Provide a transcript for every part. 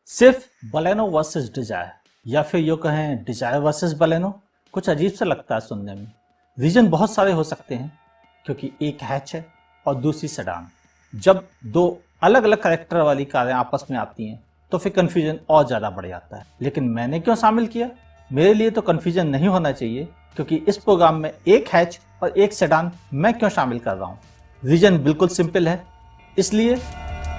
सिर्फ Baleno versus Dzire या फिर यूँ कहें डिजायर वर्सेस बलेनो कुछ अजीब सा लगता है सुनने में। रीजन बहुत सारे हो सकते हैं क्योंकि एक हैच है और दूसरी सेडान। जब दो अलग अलग कैरेक्टर वाली कारें आपस में आती हैं तो फिर कन्फ्यूजन और ज़्यादा बढ़ जाता है। लेकिन मैंने क्यों शामिल किया? मेरे लिए तो कन्फ्यूजन नहीं होना चाहिए क्योंकि इस प्रोग्राम में एक हैच और एक सेडान मैं क्यों शामिल कर रहा हूँ। रीजन बिल्कुल सिंपल है, इसलिए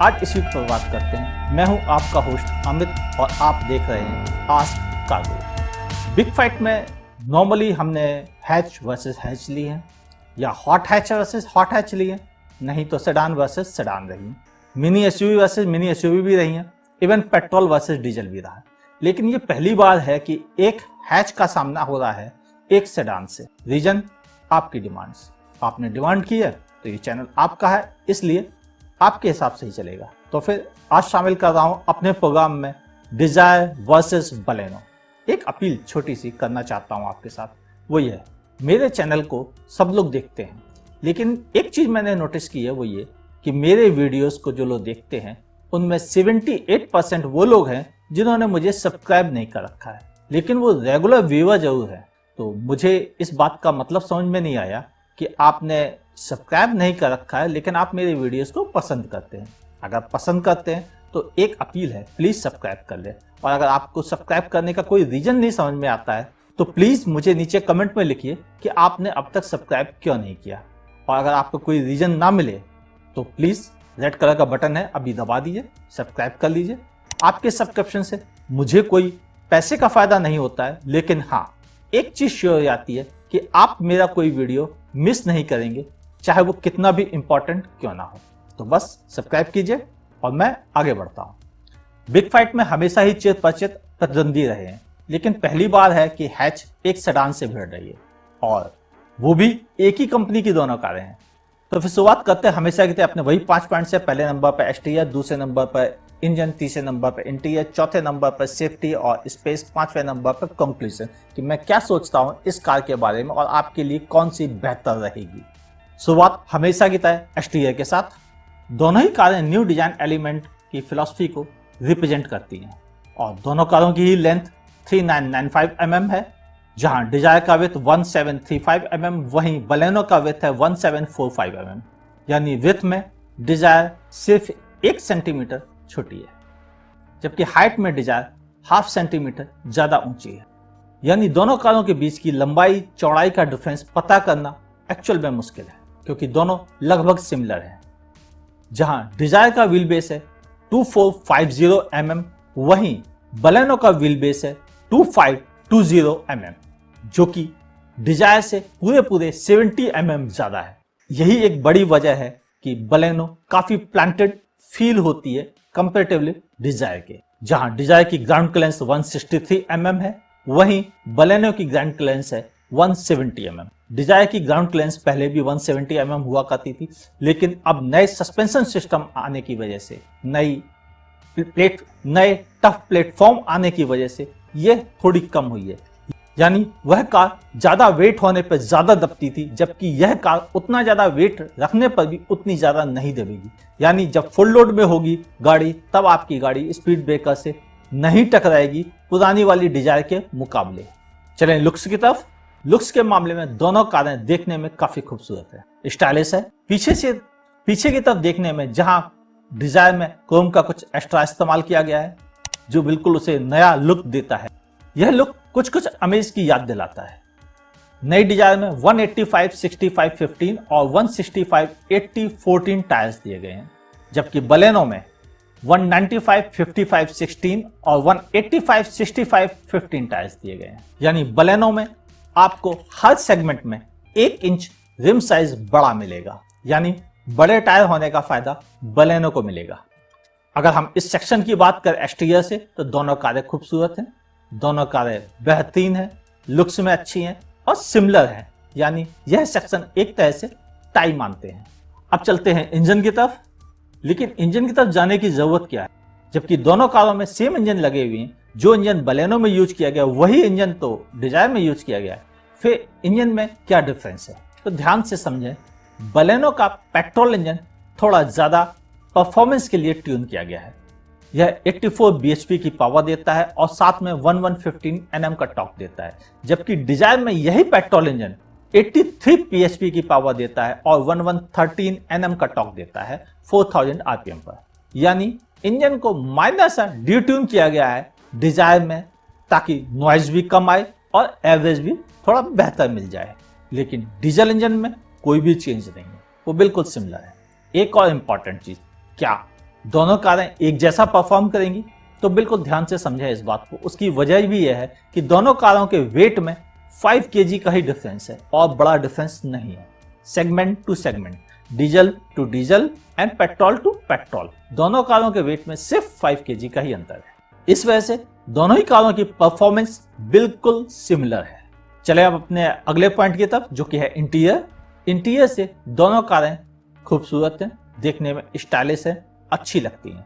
आज इसी पर बात करते हैं। मैं हूं आपका होस्ट अमित और आप देख रहे हैं आस्क कार्गो। बिग फाइट में नॉर्मली हमने हैच वर्सेस हैच ली है या hot hatch versus hot hatch ली है, नहीं तो सेडान वर्सेस सेडान रही है, mini SUV versus mini SUV भी रही है, इवन पेट्रोल वर्सेस डीजल भी रहा है। लेकिन ये पहली बार है कि एक हैच का सामना हो रहा है एक सेडान से। रीजन आपकी डिमांड्स, आपने डिमांड की है तो ये चैनल आपका है, इसलिए आपके हिसाब से ही चलेगा। तो फिर आज शामिल कर रहा हूं अपने प्रोग्राम में डिजायर वर्सेस बलेनो। एक अपील छोटी सी करना चाहता हूं आपके साथ, वो ये है, मेरे चैनल को सब लोग देखते हैं, लेकिन एक चीज मैंने नोटिस की है, वो ये कि मेरे वीडियोस को जो लोग देखते हैं उनमें 78% वो लोग हैं जिन्होंने मुझे सब्सक्राइब नहीं कर रखा है, लेकिन वो रेगुलर व्यूअर जरूर है। तो मुझे इस बात का मतलब समझ में नहीं आया कि आपने सब्सक्राइब नहीं कर रखा है लेकिन आप मेरे वीडियोस को पसंद करते हैं। अगर पसंद करते हैं तो एक अपील है, प्लीज़ सब्सक्राइब कर ले। और अगर आपको सब्सक्राइब करने का कोई रीज़न नहीं समझ में आता है तो प्लीज़ मुझे नीचे कमेंट में लिखिए कि आपने अब तक सब्सक्राइब क्यों नहीं किया। और अगर आपको कोई रीज़न ना मिले तो प्लीज़ रेड कलर का बटन है, अभी दबा दीजिए, सब्सक्राइब कर लीजिए। आपके सब्सक्रिप्शन से मुझे कोई पैसे का फ़ायदा नहीं होता है, लेकिन हाँ, एक चीज़ श्योर आती है कि आप मेरा कोई वीडियो मिस नहीं करेंगे, चाहे वो कितना भी इंपॉर्टेंट क्यों ना हो। तो बस सब्सक्राइब कीजिए और मैं आगे बढ़ता हूं। बिग फाइट में हमेशा ही चित परिचित प्रतिद्वंदी रहे हैं, लेकिन पहली बार है कि हैच एक सेडान से भिड़ रही है और वो भी एक ही कंपनी की दोनों कारें हैं। तो फिर शुरुआत करते हैं हमेशा की तरह अपने वही 5 पॉइंट से। पहले नंबर पर एक्सटीरियर, दूसरे नंबर पर इंजन, तीसरे नंबर पर इंटीरियर, चौथे नंबर पर सेफ्टी और स्पेस, पांचवें नंबर पर कंक्लूजन कि मैं क्या सोचता हूं इस कार के बारे में और आपके लिए कौन सी बेहतर रहेगी। शुरुआत हमेशा की तरह एक्सटीरियर के साथ। दोनों ही कारें न्यू डिजाइन एलिमेंट की फिलॉसफी को रिप्रेजेंट करती हैं और दोनों कारों की ही लेंथ 3995 mm है। जहां डिजायर का विड्थ 1735 mm, वहीं बलेनो का विड्थ है 1745 mm। यानी विड्थ में डिजायर सिर्फ 1 सेंटीमीटर छोटी है, जबकि हाइट में डिजायर 0.5 सेंटीमीटर ज्यादा ऊंची है। यानी दोनों कारों के बीच की लंबाई चौड़ाई का डिफरेंस पता करना एक्चुअल में मुश्किल है क्योंकि दोनों लगभग सिमिलर हैं। जहां डिजायर का व्हील बेस है 2450 mm, वहीं बलेनो का व्हील बेस है 2520 mm, जो कि डिजायर से पूरे 70 mm ज्यादा है। यही एक बड़ी वजह है कि बलेनो काफी प्लांटेड फील होती है कंपैरेटिवली डिजायर के। जहां डिजायर की ग्राउंड क्लियरेंस 163 mm है, वहीं बलेनो की ग्राउंड क्लियरेंस है 170 mm। डिजायर की ग्राउंड क्लियरेंस पहले भी 170 mm हुआ करती थी, लेकिन अब नए सस्पेंशन सिस्टम आने की वजह से, नए टफ प्लेटफॉर्म आने की वजह से ये थोड़ी कम हुई है। यानी वह कार ज्यादा वेट होने पर ज्यादा दबती थी, जबकि यह कार उतना ज्यादा वेट रखने पर भी उतनी ज्यादा नहीं दबेगी। यानी जब फुल लोड में होगी गाड़ी तब आपकी गाड़ी स्पीड ब्रेकर से नहीं टकराएगी पुरानी वाली डिजायर के मुकाबले। चलें लुक्स की तरफ। लुक्स के मामले में दोनों कारें देखने में काफी खूबसूरत है, स्टाइलिश है। पीछे की तरफ देखने में जहां डिजायर में क्रोम का कुछ एक्स्ट्रा इस्तेमाल किया गया है जो बिल्कुल उसे नया लुक देता है। यह लुक कुछ अमेज की याद दिलाता है। नई डिजायर में 185 65 15 और 165 80 14 टायर्स दिए गए हैं, जबकि बलेनो में 195 55 16 और 185 65 15 टायर्स दिए गए हैं। यानी बलेनो में आपको हर सेगमेंट में 1 इंच रिम साइज बड़ा मिलेगा, यानी बड़े टायर होने का फायदा बलेनो को मिलेगा। अगर हम इस सेक्शन की बात करें एक्सटीरियर से, तो दोनों कारें खूबसूरत हैं, दोनों कारें बेहतरीन हैं, लुक्स में अच्छी हैं और सिमिलर हैं। यानी यह सेक्शन एक तरह से टाई मानते हैं। अब चलते हैं इंजन की तरफ। लेकिन इंजन की तरफ जाने की जरूरत क्या है, जबकि दोनों कारों में सेम इंजन लगे हुए हैं। जो इंजन बलेनो में यूज किया गया वही इंजन तो डिजायर में यूज किया गया है। फिर इंजन में क्या डिफरेंस है, तो ध्यान से समझें। बलेनो का पेट्रोल इंजन थोड़ा ज्यादा परफॉर्मेंस के लिए ट्यून किया गया है, यह 84 bhp की पावर देता है और साथ में 1115 Nm का टॉर्क देता है, जबकि डिजायर में यही पेट्रोल इंजन 83 bhp की पावर देता है और 1113 Nm का टॉर्क देता है 4000 rpm पर। यानी इंजन को माइनर डिट्यून किया गया है डिजायर में, ताकि नॉइज भी कम आए और एवरेज भी थोड़ा बेहतर मिल जाए। लेकिन डीजल इंजन में कोई भी चेंज नहीं है, वो बिल्कुल सिमिलर है। एक और इंपॉर्टेंट चीज, क्या दोनों कारें एक जैसा परफॉर्म करेंगी? तो बिल्कुल ध्यान से समझे इस बात को। उसकी वजह भी यह है कि दोनों कारों के वेट में 5 kg का ही डिफरेंस है और बड़ा डिफरेंस नहीं है। Segment to segment, diesel to diesel and petrol to petrol, दोनों कारों के वेट में सिर्फ 5 kg का ही अंतर है। इस वजह से दोनों ही कारों की परफॉर्मेंस बिल्कुल सिमिलर है। चले अब अपने अगले पॉइंट की तरफ, जो कि है इंटीरियर। इंटीरियर से दोनों कारें खूबसूरत हैं, देखने में स्टाइलिश है, अच्छी लगती हैं।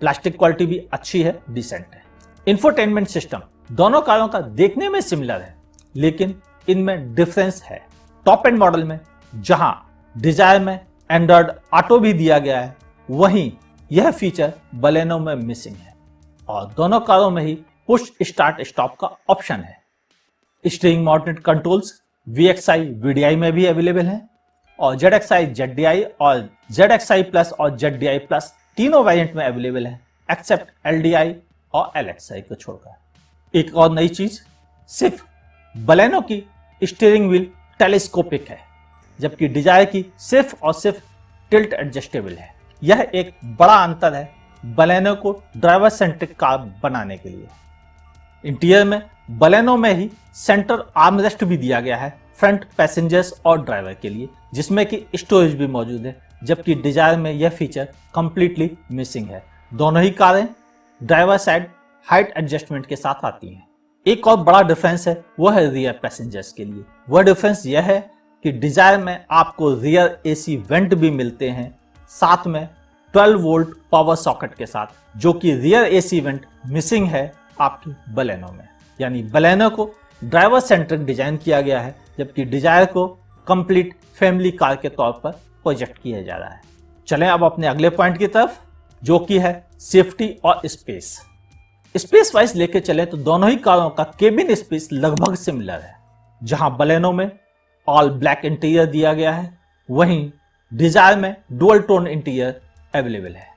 प्लास्टिक क्वालिटी भी अच्छी है, डिसेंट है। इंफोटेनमेंट सिस्टम दोनों कारों का देखने में सिमिलर है, लेकिन इनमें डिफरेंस है। टॉप एंड मॉडल में जहां डिजायर में एंड्रॉयड ऑटो भी दिया गया है, वहीं यह फीचर बलेनो में मिसिंग है और दोनों कारों में ही पुश स्टार्ट स्टॉप का ऑप्शन है। Steering mounted controls VXI VDI में भी अवेलेबल है और ZXI ZDI और ZXI प्लस और ZDI प्लस तीनों वेरिएंट में अवेलेबल है, एक्सेप्ट LDI और LXI को छोड़कर। एक और नई चीज, सिर्फ बलेनो की स्टीयरिंग व्हील टेलीस्कोपिक है, जबकि डिजायर की सिर्फ और सिर्फ टिल्ट एडजस्टेबल है। यह एक बड़ा अंतर है बलेनो को ड्राइवर सेंट्रिक कार बनाने के लिए। इंटीरियर में बलेनो में ही सेंटर आर्मरेस्ट भी दिया गया है फ्रंट पैसेंजर्स और ड्राइवर के लिए, जिसमें कि स्टोरेज भी मौजूद है, जबकि डिजायर में यह फीचर कंप्लीटली मिसिंग है। दोनों ही कारें ड्राइवर साइड हाइट एडजस्टमेंट के साथ आती हैं। एक और बड़ा डिफरेंस है, वह है रियर पैसेंजर्स के लिए। वह डिफरेंस यह है कि डिजायर में आपको रियर AC वेंट भी मिलते हैं, साथ में 12 वोल्ट पावर सॉकेट के साथ, जो कि रियर AC वेंट मिसिंग है आपकी बलेनो में। यानी बलेनो को ड्राइवर सेंट्रिक डिजाइन किया गया है, जबकि डिजायर को कंप्लीट फैमिली कार के तौर पर प्रोजेक्ट किया जा रहा है। चलें अब अपने अगले पॉइंट की तरफ, जो कि है सेफ्टी और स्पेस। स्पेस वाइज लेके चले तो दोनों ही कारों का केबिन स्पेस लगभग सिमिलर है। जहां बलेनो में ऑल ब्लैक इंटीरियर दिया गया है, वहीं डिजायर में डुअल टोन इंटीरियर अवेलेबल है।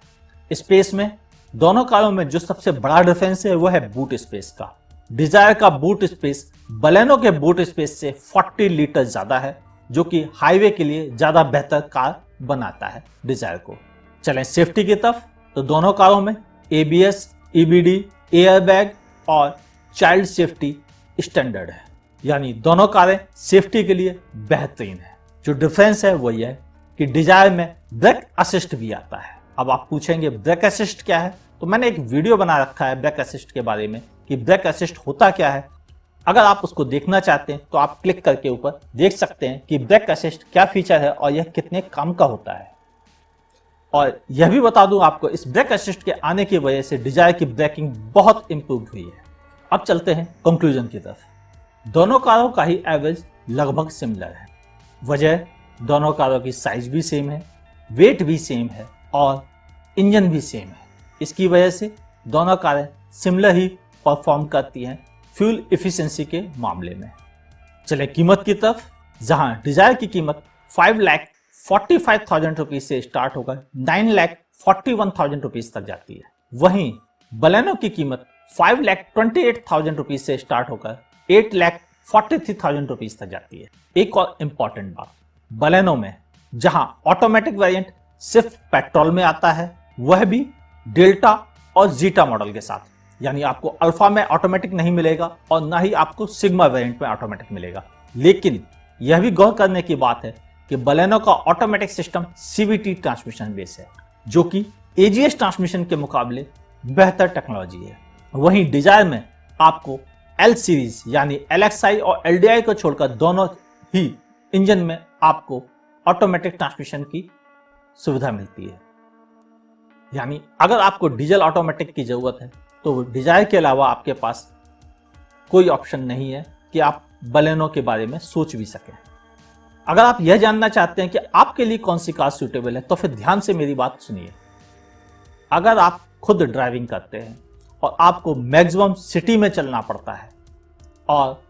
स्पेस में दोनों कारों में जो सबसे बड़ा डिफरेंस है, वह है बूट स्पेस का। डिजायर का बूट स्पेस बलेनो के बूट स्पेस से 40 लीटर ज्यादा है, जो कि हाईवे के लिए ज्यादा बेहतर कार बनाता है डिजायर को। चलें सेफ्टी की तरफ, तो दोनों कारों में ABS, EBD, एयरबैग और चाइल्ड सेफ्टी स्टैंडर्ड है। यानी दोनों कारें सेफ्टी के लिए बेहतरीन है। जो डिफरेंस है वो यह है कि डिजायर में ब्रेक असिस्ट भी आता है। अब आप पूछेंगे ब्रेक असिस्ट क्या है, तो मैंने एक वीडियो बना रखा है ब्रेक असिस्ट के बारे में कि ब्रेक असिस्ट होता क्या है। अगर आप उसको देखना चाहते हैं तो आप क्लिक करके ऊपर देख सकते हैं कि ब्रेक असिस्ट क्या फीचर है और यह कितने काम का होता है। और यह भी बता दूं आपको, इस ब्रेक असिस्ट के आने की वजह से डिजायर की ब्रेकिंग बहुत इंप्रूव हुई है। अब चलते हैं कंक्लूजन की तरफ। दोनों कारों का ही एवरेज लगभग सिमिलर है। वजह, दोनों कारों की साइज भी सेम है, वेट भी सेम है और इंजन भी सेम है। इसकी वजह से दोनों कारें सिमिलर ही परफॉर्म करती हैं फ्यूल एफिशिएंसी के मामले में। चले कीमत की तरफ, जहां डिजायर की कीमत 5,45,000 रुपीज से स्टार्ट होकर 9,41,000 रुपीज तक जाती है। वहीं बलेनो की कीमत 5,28,000 रुपीज से स्टार्ट होकर 8,43,000 रुपीज तक जाती है। एक और इंपॉर्टेंट बात, बलेनो में जहां ऑटोमेटिक वेरिएंट सिर्फ पेट्रोल में आता है, वह भी डेल्टा और जीटा मॉडल के साथ। यानी आपको अल्फा में ऑटोमेटिक नहीं मिलेगा और ना ही आपको सिग्मा वेरिएंट में ऑटोमेटिक मिलेगा। लेकिन यह भी गौर करने की बात है कि बलेनो का automatic system CVT transmission base है, जो कि AGS ट्रांसमिशन के मुकाबले बेहतर टेक्नोलॉजी है। वहीं डिजायर में आपको L सीरीज यानी LXI और LDI को छोड़कर दोनों ही इंजन में आपको ऑटोमेटिक ट्रांसमिशन की सुविधा मिलती है। यानी अगर आपको डीजल ऑटोमेटिक की जरूरत है तो डिजायर के अलावा आपके पास कोई ऑप्शन नहीं है कि आप बलेनो के बारे में सोच भी सकें। अगर आप यह जानना चाहते हैं कि आपके लिए कौन सी कार सूटेबल है, तो फिर ध्यान से मेरी बात सुनिए। अगर आप खुद ड्राइविंग करते हैं और आपको मैक्सिमम सिटी में चलना पड़ता है और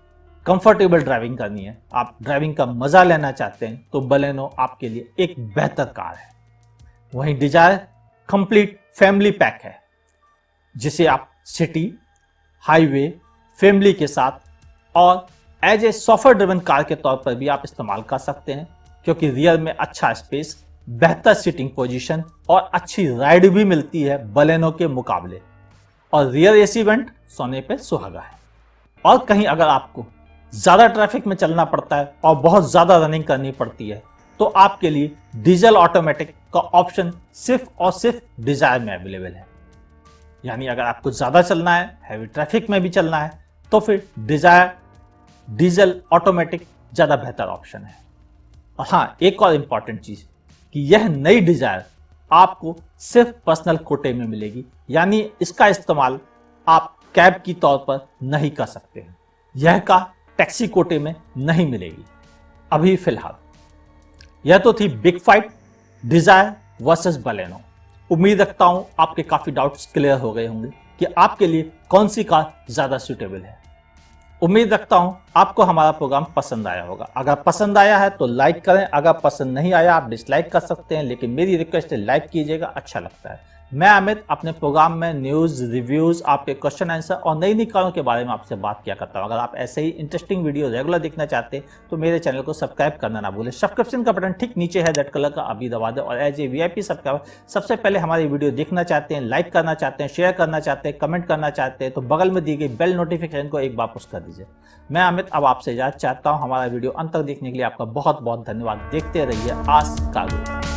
कंफर्टेबल ड्राइविंग करनी है, आप ड्राइविंग का मजा लेना चाहते हैं, तो बलेनो आपके लिए एक बेहतर कार है। वहीं डिजायर कंप्लीट फैमिली पैक है, जिसे आप सिटी, हाईवे, फैमिली के साथ और as a software driven car के तौर पर भी आप इस्तेमाल कर सकते हैं, क्योंकि रियर में अच्छा स्पेस, बेहतर सीटिंग पोजीशन और अच्छी राइड भी मिलती है बलेनो के मुकाबले। और रियर एसी वेंट सोने पे सुहागा है। और कहीं अगर आपको ज़्यादा ट्रैफिक में चलना पड़ता है और बहुत ज़्यादा रनिंग करनी पड़ती है, तो आपके लिए डीजल ऑटोमेटिक का ऑप्शन सिर्फ और सिर्फ डिजायर में अवेलेबल है। यानी अगर आपको ज़्यादा चलना है, हैवी ट्रैफिक में भी चलना है, तो फिर डिजायर डीजल ऑटोमेटिक ज़्यादा बेहतर ऑप्शन है। और हाँ, एक और इम्पॉर्टेंट चीज़ कि यह नई डिजायर आपको सिर्फ पर्सनल कोटे में मिलेगी, यानी इसका इस्तेमाल आप कैब की तौर पर नहीं कर सकते हैं। यह कार टैक्सी कोटे में नहीं मिलेगी अभी फिलहाल। यह तो थी big fight Dzire versus Baleno. उम्मीद रखता हूं आपके काफी डाउट्स क्लियर हो गए होंगे कि आपके लिए कौन सी कार ज्यादा सूटेबल है। उम्मीद रखता हूं आपको हमारा प्रोग्राम पसंद आया होगा। अगर पसंद आया है तो लाइक करें, अगर पसंद नहीं आया आप डिसलाइक कर सकते हैं, लेकिन मेरी रिक्वेस्ट है लाइक कीजिएगा, अच्छा लगता है। मैं अमित अपने प्रोग्राम में न्यूज़, रिव्यूज़, आपके क्वेश्चन आंसर और नई नई कारों के बारे में आपसे बात किया करता हूँ। अगर आप ऐसे ही इंटरेस्टिंग वीडियो रेगुलर देखना चाहते हैं तो मेरे चैनल को सब्सक्राइब करना ना भूलें। सब्सक्रिप्शन का बटन ठीक नीचे है रेड कलर का, अभी दबा दें। और एज ए VIP सब्सक्राइबर सबसे पहले हमारी वीडियो देखना चाहते हैं, लाइक करना चाहते हैं, शेयर करना चाहते हैं, कमेंट करना चाहते हैं, तो बगल में दी गई बेल नोटिफिकेशन को एक बार पुश कर दीजिए। मैं अमित अब आपसे इजाजत चाहता हूँ। हमारा वीडियो अंत तक देखने के लिए आपका बहुत बहुत धन्यवाद। देखते रहिए आज कार्गो।